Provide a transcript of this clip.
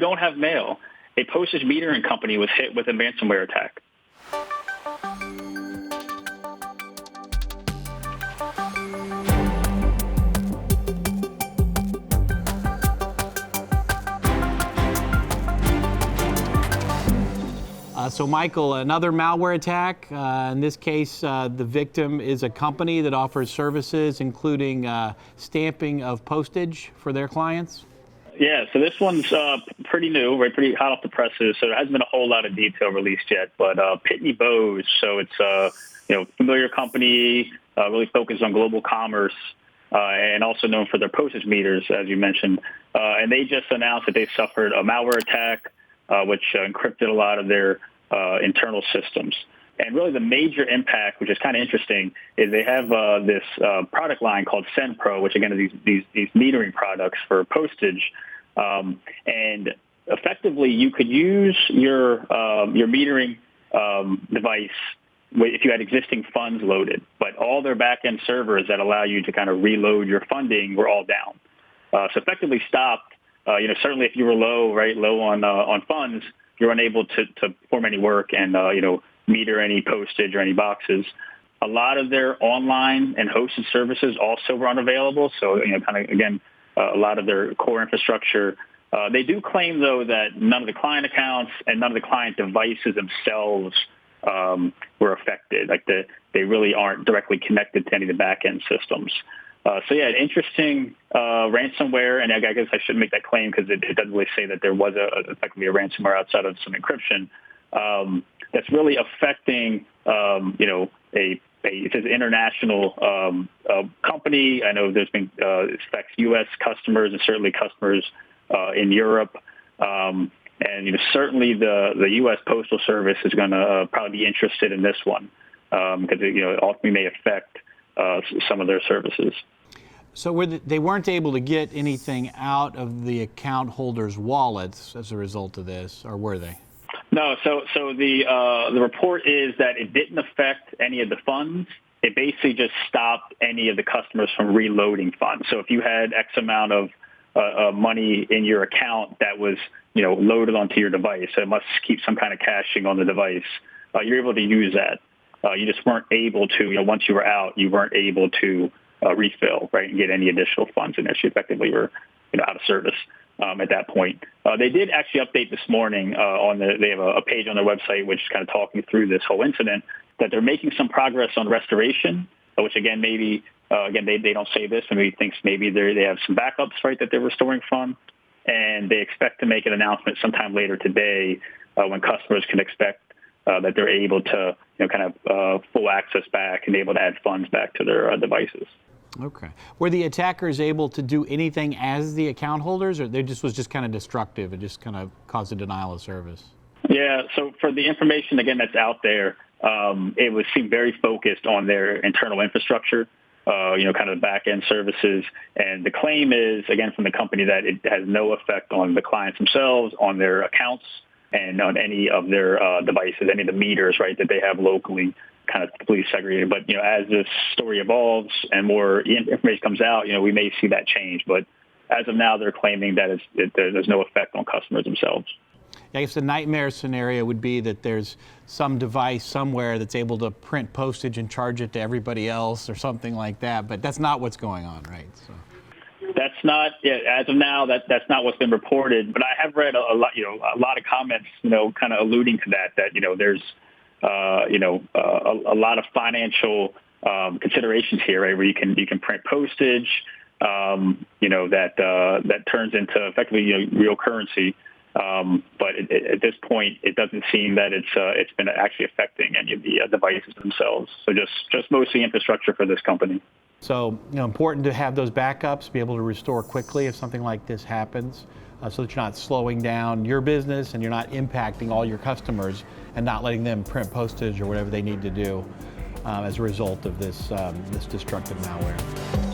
don't have mail. A postage metering company was hit with a ransomware attack. So, Michael, another malware attack. In this case, the victim is a company that offers services including stamping of postage for their clients. Yeah, so this one's pretty new, right? Pretty hot off the presses. So there hasn't been a whole lot of detail released yet. But Pitney Bowes, so it's familiar company, really focused on global commerce, and also known for their postage meters, as you mentioned. And they just announced that they suffered a malware attack, which encrypted a lot of their internal systems. And really the major impact, which is kind of interesting, is they have this product line called SendPro, which again are these metering products for postage. And effectively, you could use your metering device if you had existing funds loaded, but all their back-end servers that allow you to kind of reload your funding were all down. So effectively stopped. Certainly if you were low on funds, you're unable to perform any work and meter any postage or any boxes. A lot of their online and hosted services also were unavailable. So a lot of their core infrastructure. They do claim though that none of the client accounts and none of the client devices themselves were affected. Like they really aren't directly connected to any of the back end systems. Interesting ransomware, and I guess I shouldn't make that claim because it doesn't really say that there was effectively a ransomware outside of some encryption that's really affecting, it's an international company. I know there's been it affects U.S. customers and certainly customers in Europe, and certainly the U.S. Postal Service is going to probably be interested in this one because it ultimately may affect some of their services. So they weren't able to get anything out of the account holders' wallets as a result of this, or were they? No. So the report is that it didn't affect any of the funds. It basically just stopped any of the customers from reloading funds. So if you had X amount of money in your account that was loaded onto your device, so it must keep some kind of caching on the device. You're able to use that. You just weren't able to, once you were out, you weren't able to refill, right, and get any additional funds in there. So you effectively were, out of service at that point. They did actually update this morning they have a page on their website which is kind of talking through this whole incident, that they're making some progress on restoration, which again, maybe, they don't say this, and we think maybe they have some backups, right, that they're restoring from. And they expect to make an announcement sometime later today when customers can expect that they're able to full access back and able to add funds back to their devices. Okay. Were the attackers able to do anything as the account holders, or they was just kind of destructive and just kind of caused a denial of service? Yeah. So for the information again that's out there, it seemed very focused on their internal infrastructure. Kind of the back end services, and the claim is again from the company that it has no effect on the clients themselves, on their accounts, and on any of their devices, any of the meters, right, that they have locally kind of completely segregated. But, as this story evolves and more information comes out, we may see that change. But as of now, they're claiming that there's no effect on customers themselves. I guess the nightmare scenario would be that there's some device somewhere that's able to print postage and charge it to everybody else or something like that. But that's not what's going on, right? So. That's not, as of now, that's not what's been reported. But I have read a lot of comments, kind of alluding to that there's, a lot of financial considerations here, right, where you can print postage, that turns into effectively, real currency. But at this point, it doesn't seem that it's been actually affecting any of the devices themselves. So just mostly infrastructure for this company. So, important to have those backups, be able to restore quickly if something like this happens, so that you're not slowing down your business and you're not impacting all your customers and not letting them print postage or whatever they need to do as a result of this destructive malware.